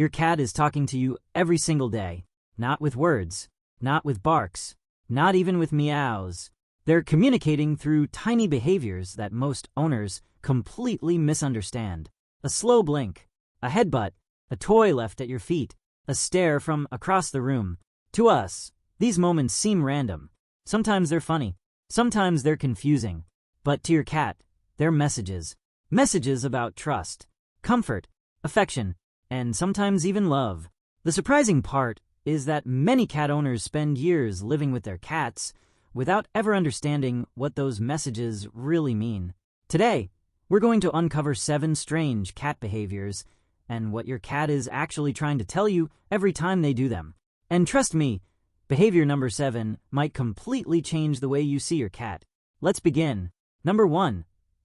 Your cat is talking to you every single day. Not with words, not with barks, not even with meows. They're communicating through tiny behaviors that most owners completely misunderstand. A slow blink, a headbutt, a toy left at your feet, a stare from across the room. To us, these moments seem random. Sometimes they're funny, sometimes they're confusing. But to your cat, they're messages. Messages about trust, comfort, affection, and sometimes even love. The surprising part is that many cat owners spend years living with their cats without ever understanding what those messages really mean. Today, we're going to uncover 7 strange cat behaviors and what your cat is actually trying to tell you every time they do them. And trust me, behavior number 7 might completely change the way you see your cat. Let's begin. Number 1.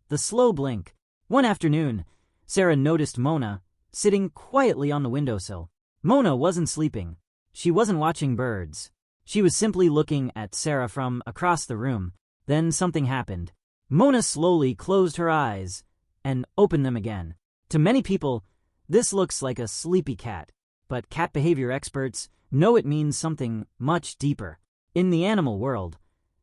The slow blink. One afternoon, Sarah noticed Mona sitting quietly on the windowsill. Mona wasn't sleeping. She wasn't watching birds. She was simply looking at Sarah from across the room. Then something happened. Mona slowly closed her eyes and opened them again. To many people, this looks like a sleepy cat, but cat behavior experts know it means something much deeper. In the animal world,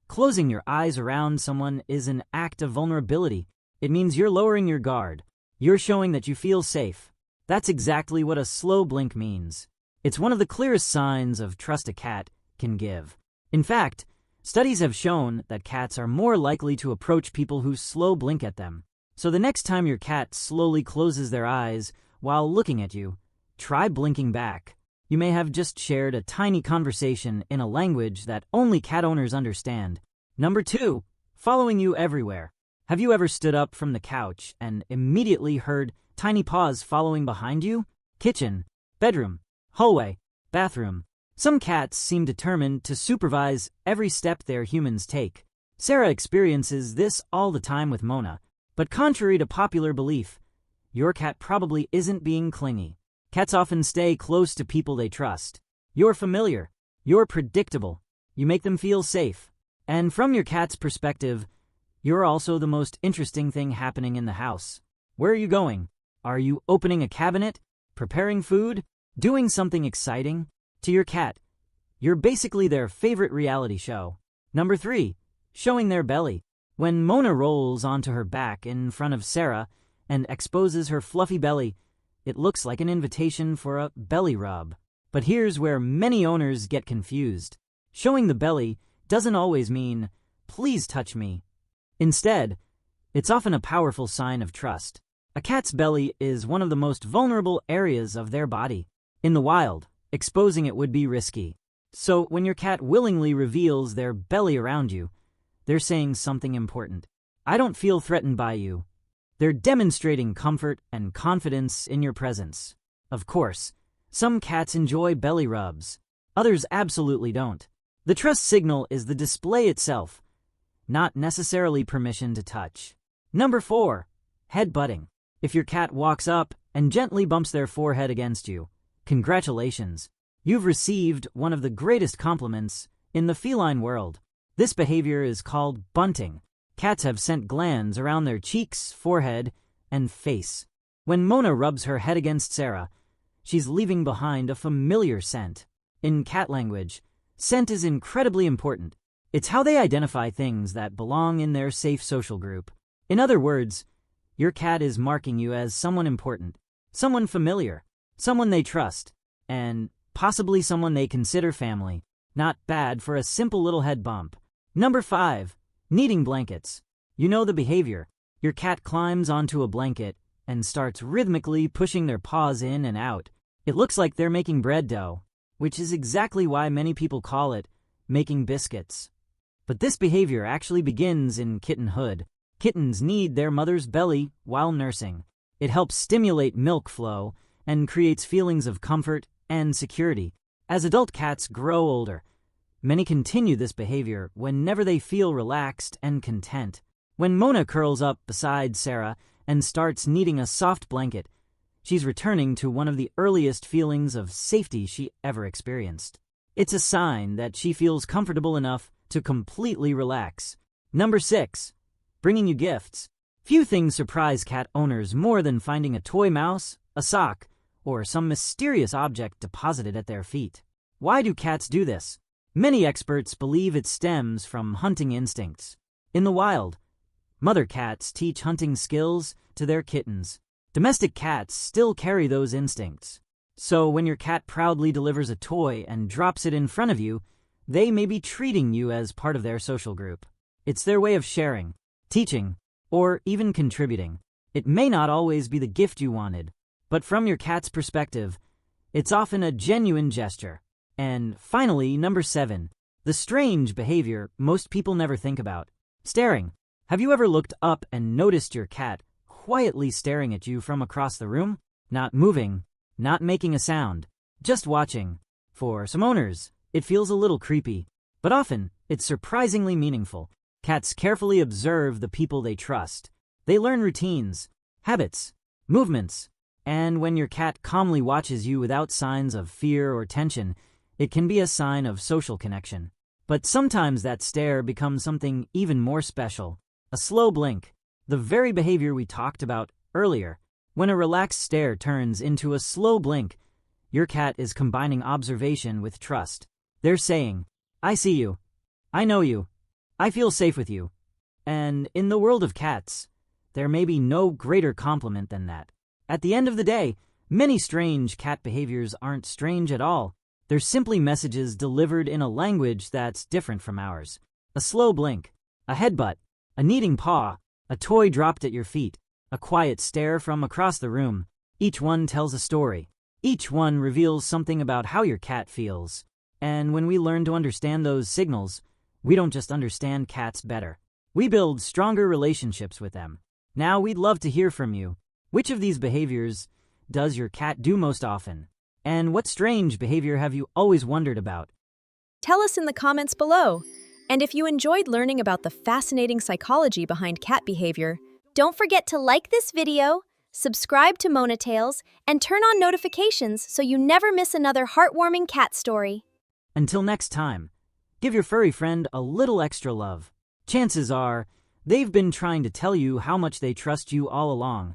closing your eyes around someone is an act of vulnerability. It means you're lowering your guard. You're showing that you feel safe. That's exactly what a slow blink means. It's one of the clearest signs of trust a cat can give. In fact, studies have shown that cats are more likely to approach people who slow blink at them. So the next time your cat slowly closes their eyes while looking at you, try blinking back. You may have just shared a tiny conversation in a language that only cat owners understand. Number 2, following you everywhere. Have you ever stood up from the couch and immediately heard tiny paws following behind you? Kitchen, bedroom, hallway, bathroom. Some cats seem determined to supervise every step their humans take. Sarah experiences this all the time with Mona, but contrary to popular belief, your cat probably isn't being clingy. Cats often stay close to people they trust. You're familiar. You're predictable. You make them feel safe. And from your cat's perspective, you're also the most interesting thing happening in the house. Where are you going? Are you opening a cabinet? Preparing food? Doing something exciting? To your cat, you're basically their favorite reality show. Number 3, showing their belly. When Mona rolls onto her back in front of Sarah and exposes her fluffy belly, it looks like an invitation for a belly rub. But here's where many owners get confused. Showing the belly doesn't always mean, please touch me. Instead, it's often a powerful sign of trust. A cat's belly is one of the most vulnerable areas of their body. In the wild, exposing it would be risky. So when your cat willingly reveals their belly around you, they're saying something important. I don't feel threatened by you. They're demonstrating comfort and confidence in your presence. Of course, some cats enjoy belly rubs. Others absolutely don't. The trust signal is the display itself, not necessarily permission to touch. Number 4, headbutting. If your cat walks up and gently bumps their forehead against you, congratulations. You've received one of the greatest compliments in the feline world. This behavior is called bunting. Cats have scent glands around their cheeks, forehead, and face. When Mona rubs her head against Sarah, she's leaving behind a familiar scent. In cat language, scent is incredibly important. It's how they identify things that belong in their safe social group. In other words, your cat is marking you as someone important, someone familiar, someone they trust, and possibly someone they consider family. Not bad for a simple little head bump. Number 5, kneading blankets. You know the behavior. Your cat climbs onto a blanket and starts rhythmically pushing their paws in and out. It looks like they're making bread dough, which is exactly why many people call it making biscuits. But this behavior actually begins in kittenhood. Kittens need their mother's belly while nursing. It helps stimulate milk flow and creates feelings of comfort and security. As adult cats grow older, many continue this behavior whenever they feel relaxed and content. When Mona curls up beside Sarah and starts kneading a soft blanket, she's returning to one of the earliest feelings of safety she ever experienced. It's a sign that she feels comfortable enough to completely relax. Number 6, bringing you gifts. Few things surprise cat owners more than finding a toy mouse, a sock, or some mysterious object deposited at their feet. Why do cats do this? Many experts believe it stems from hunting instincts. In the wild, mother cats teach hunting skills to their kittens. Domestic cats still carry those instincts. So when your cat proudly delivers a toy and drops it in front of you, they may be treating you as part of their social group. It's their way of sharing, teaching, or even contributing. It may not always be the gift you wanted, but from your cat's perspective, it's often a genuine gesture. And finally, number 7, the strange behavior most people never think about. Staring. Have you ever looked up and noticed your cat quietly staring at you from across the room? Not moving, not making a sound, just watching. For some owners, it feels a little creepy, but often it's surprisingly meaningful. Cats carefully observe the people they trust. They learn routines, habits, movements, and when your cat calmly watches you without signs of fear or tension, it can be a sign of social connection. But sometimes that stare becomes something even more special. A slow blink, the very behavior we talked about earlier. When a relaxed stare turns into a slow blink, your cat is combining observation with trust. They're saying, "I see you. I know you. I feel safe with you." And in the world of cats, there may be no greater compliment than that. At the end of the day, many strange cat behaviors aren't strange at all. They're simply messages delivered in a language that's different from ours. A slow blink, a headbutt, a kneading paw, a toy dropped at your feet, a quiet stare from across the room. Each one tells a story. Each one reveals something about how your cat feels. And when we learn to understand those signals, we don't just understand cats better. We build stronger relationships with them. Now we'd love to hear from you. Which of these behaviors does your cat do most often? And what strange behavior have you always wondered about? Tell us in the comments below. And if you enjoyed learning about the fascinating psychology behind cat behavior, don't forget to like this video, subscribe to Mona Tales, and turn on notifications so you never miss another heartwarming cat story. Until next time, give your furry friend a little extra love. Chances are, they've been trying to tell you how much they trust you all along.